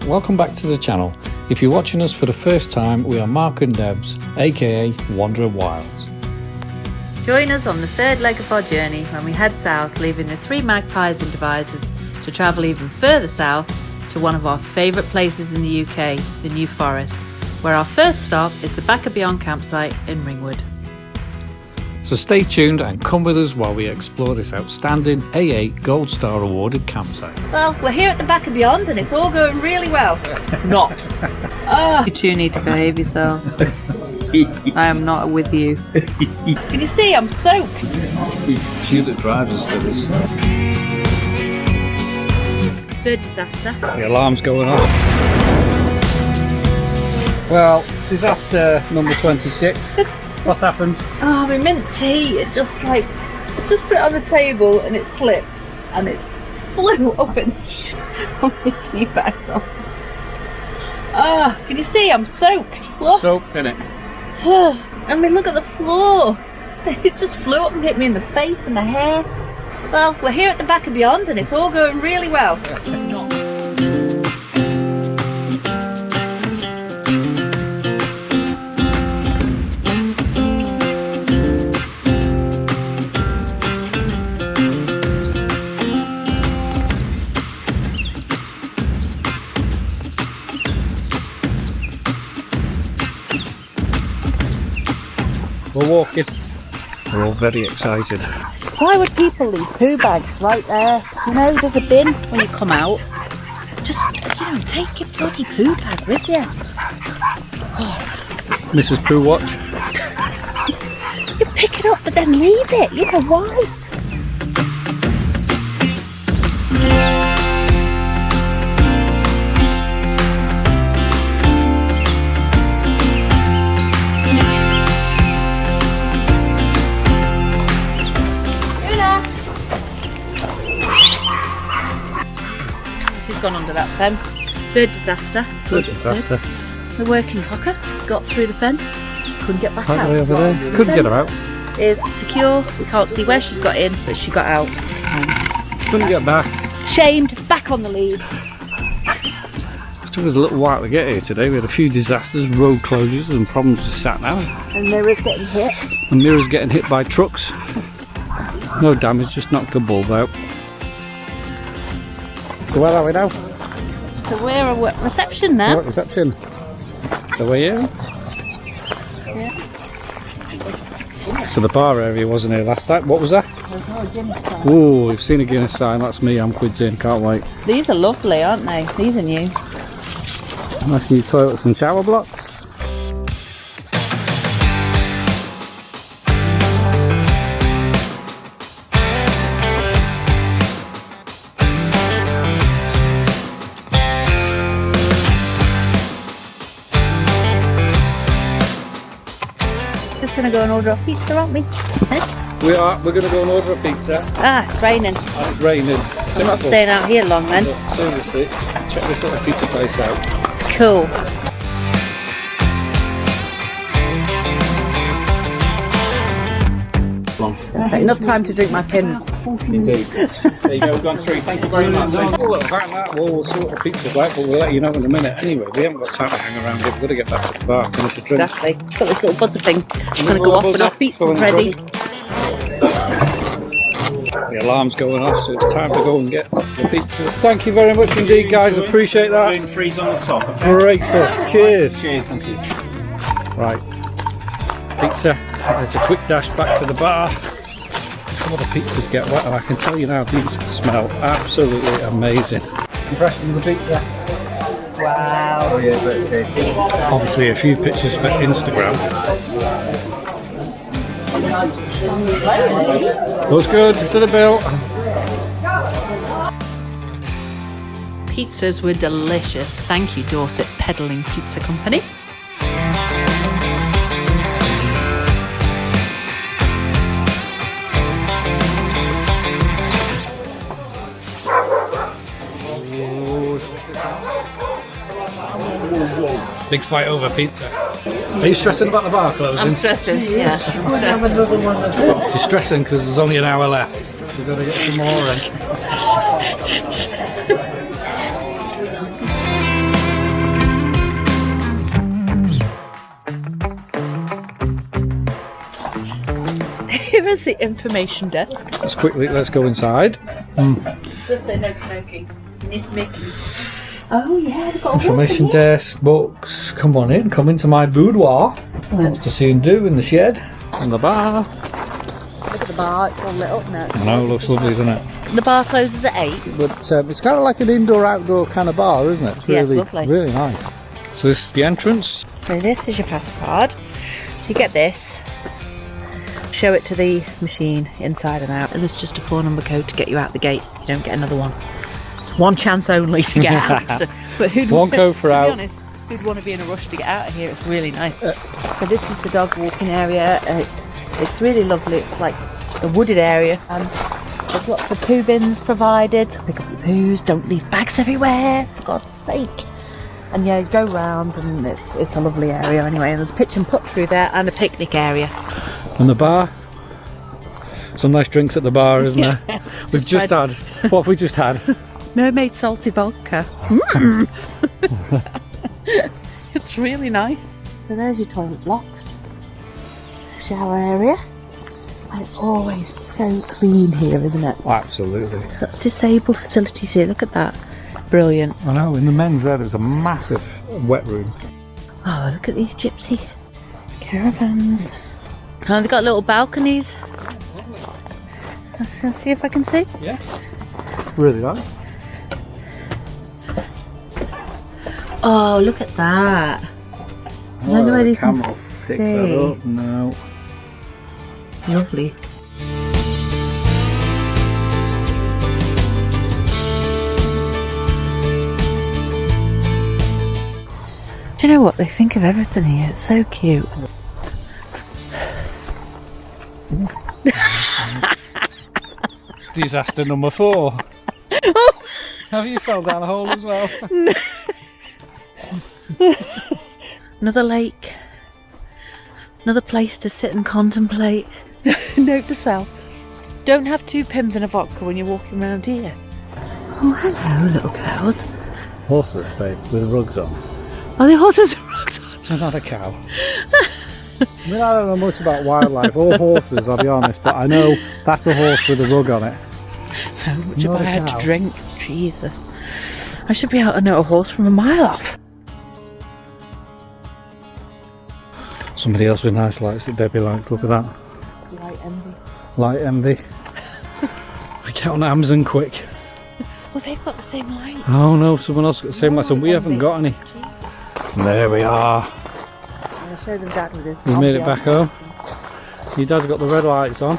welcome back to the channel. If you're watching us for the first time, we are Mark and Debs, aka Wanderer Wilds. Join us on the third leg of our journey when we head south, leaving the three magpies and devisers to travel even further south to one of our favourite places in the UK, the New Forest, where our first stop is the Back of Beyond campsite in Ringwood. So stay tuned and come with us while we explore this outstanding AA Gold Star awarded campsite. Well, we're here at the Back of Beyond and it's all going really well. Not. You two need to behave yourselves. I am not with you. Can you see I'm soaked? She that drives us to this. Third disaster. The alarm's going off. Well, disaster number 26. What's happened? Oh, my mint tea, it just put it on the table and it slipped and it flew up and on my tea bags on. Oh, can you see I'm soaked? Look. Soaked in it. I mean, look at the floor. It just flew up and hit me in the face and the hair. Well, we're here at the Back of Beyond and it's all going really well. We're walking. We're all very excited. Why would people leave poo bags right there? You know, there's a bin when you come out. Just, take your bloody poo bag with you. Mrs. Poo Watch. You pick it up but then leave it. You know why? Gone under that fence. Third disaster. Third disaster. The working hocker got through the fence, couldn't get back out. Right over there. Couldn't get her out. Is secure. We can't see where she's got in, but she got out. Couldn't get back. Shamed, back on the lead. It took us a little while to get here today. We had a few disasters, road closures and problems with sat nav. And mirrors getting hit. And mirrors getting hit by trucks. No damage, just knocked a bulb out. So where are we now? So we're at reception now. What reception? So we're here? Yeah. So the bar area wasn't here last time. What was that? There's no Guinness sign. Ooh, we've seen a Guinness sign. That's me. I'm quids in. Can't wait. These are lovely, aren't they? These are new. Nice new toilets and shower blocks. Just going to go and order a pizza, aren't we? We are. We're going to go and order a pizza. Ah, it's raining. And it's raining. I'm not staying out here long then. Seriously, check this little pizza place out. Cool. Okay, enough time to drink my Pims. Indeed. There you go, we've gone through. Thank you very much. We'll see what the pizza's like, but we'll let you know in a minute. Anyway, we haven't got time to hang around here. We've got to get back to the bar, finish the drink. Exactly. Got this little buzzer thing. I'm going to go off when our pizza's ready. The alarm's going off, so it's time to go and get the pizza. Thank you very much indeed, guys. Appreciate that. Gluten-free's on the top. Okay? Great stuff. Cheers. Cheers, thank you. Right. Pizza. It's a quick dash back to the bar. Some of the pizzas get wet, and I can tell you now, these smell absolutely amazing. Impression of the pizza? Wow. Oh yeah, okay. Obviously, a few pictures for Instagram. Looks good. To the bill. Pizzas were delicious. Thank you, Dorset Peddling Pizza Company. Big fight over pizza. Are you stressing about the bar closing? I'm stressing, yeah. Have another one as well. She's stressing because there's only an hour left. We've got to get some more in. There is the information desk. Let's go inside. Just say no smoking. No smoking. Oh yeah, they've got a Information desk, books. Come on in, come into my boudoir. Lots to see and do in the shed, and the bar. Look at the bar, it's all lit up now. I know, it looks lovely, doesn't it? The bar closes at 8. But it's kind of like an indoor-outdoor kind of bar, isn't it? It's Yeah, it's really, lovely. really nice. So this is the entrance. So this is your pass card. So you get this, show it to the machine inside and out, and there's just a 4-number code to get you out the gate. You don't get another one. One chance only to get out. But One code for out. To be honest, who'd want to be in a rush to get out of here? It's really nice. So this is the dog walking area. It's really lovely. It's like a wooded area. There's lots of poo bins provided. Pick up your poos. Don't leave bags everywhere, for God's sake. And yeah, go round, and it's a lovely area anyway. And there's a pitch and putt through there, and a picnic area. And the bar. Some nice drinks at the bar, isn't there? We've just had. What have we just had? Mermaid salty vodka. It's really nice. So there's your toilet blocks, shower area, and it's always so clean here, isn't it? Oh, absolutely. That's disabled facilities here. Look at that. Brilliant. I know, in the men's there's a massive wet room. Oh, look at these gypsy caravans. Oh, they've got little balconies. Let's see if I can see. Yeah. Really nice. Oh, look at that. I don't know whether you can see. That up. No. Lovely. Do you know what? They think of everything here. It's so cute. Disaster number 4. Have you fell down a hole as well? Another lake. Another place to sit and contemplate. Note to self. Don't have 2 pims and a vodka when you're walking around here. Oh, hello, little girls. Horses, babe, with rugs on. Are they horses and rugs on? They're not a cow. I mean, I don't know much about wildlife or horses, I'll be honest, but I know that's a horse with a rug on it. How much have Not I a had cow. to drink? Jesus. I should be able to know a horse from a mile off. Somebody else with nice lights that Debbie likes, look at that. Light envy. Light envy. I get on Amazon quick. Well, they've got the same light. Oh no, someone else got the same lights and we haven't got any. There we are. I'm going to show them Dad with his. We made it back home. Your dad's got the red lights on.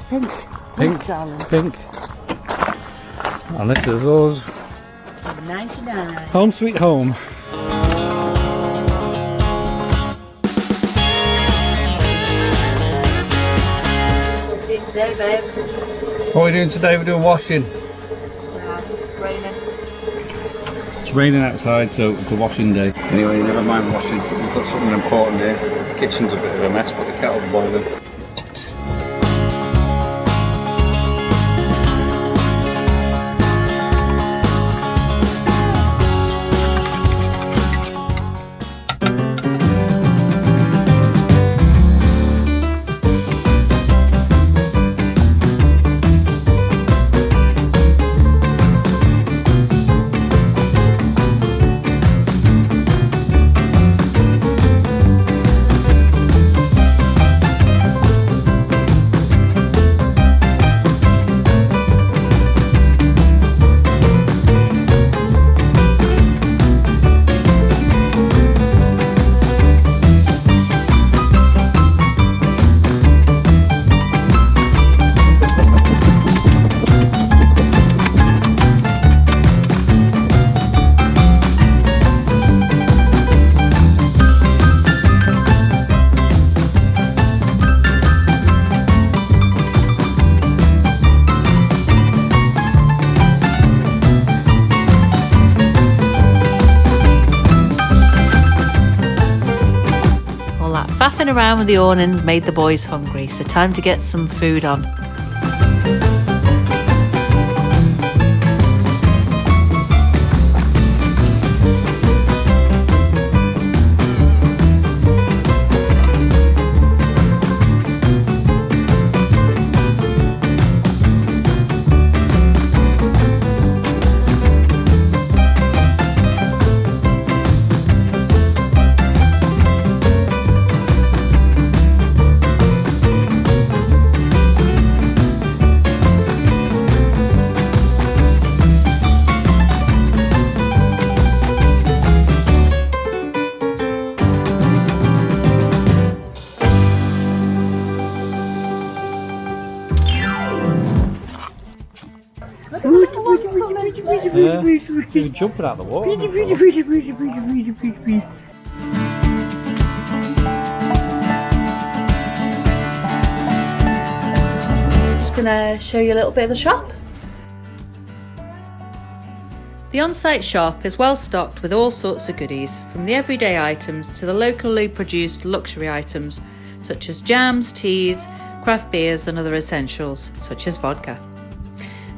Pink. Pink. Darling. Pink. And this is us. 99. Home sweet home. What are we doing today, babe? What are we doing today? We're doing washing. It's raining. It's raining outside, so it's a washing day. Anyway, never mind washing. We've got something important here. The kitchen's a bit of a mess, but the kettle's boiling. Faffing around with the awnings made the boys hungry, so time to get some food on. You're jumping out the water. Just gonna show you a little bit of the shop. The on-site shop is well stocked with all sorts of goodies, from the everyday items to the locally produced luxury items such as jams, teas, craft beers and other essentials such as vodka.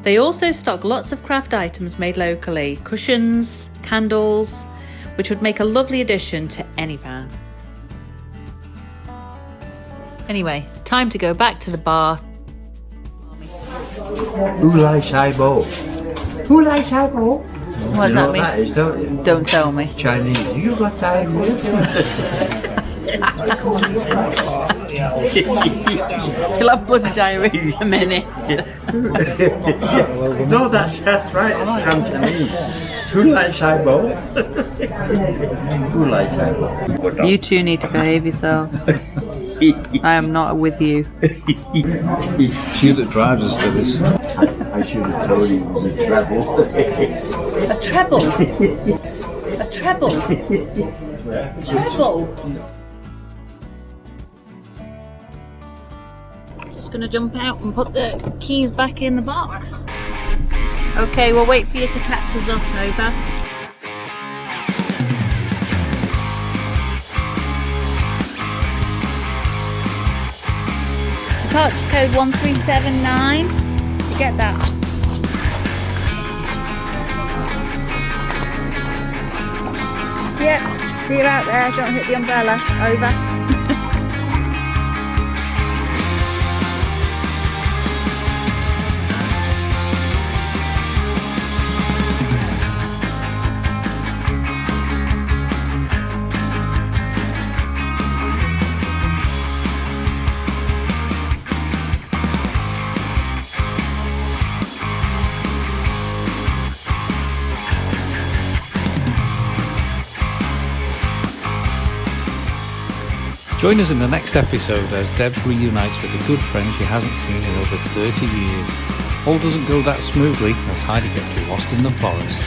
They also stock lots of craft items made locally, cushions, candles, which would make a lovely addition to any van. Anyway, time to go back to the bar. Who likes highball? Who likes highball? What does that mean? That is, don't you? Don't tell me. Chinese. You got highball? You'll have bloody diarrhea in a minute. No, that's right. It's Cantonese. Who likes highball? Who likes highball? You two need to behave yourselves. I am not with you. She that drives us to this. I should have told you it was a treble. A treble. A treble. Treble. Just gonna jump out and put the keys back in the box. Okay, we'll wait for you to catch us up. Over. Touch code 1379. Get that. Yep, see you out there, don't hit the umbrella. Over. Join us in the next episode as Debs reunites with a good friend she hasn't seen in over 30 years. All doesn't go that smoothly as Heidi gets lost in the forest.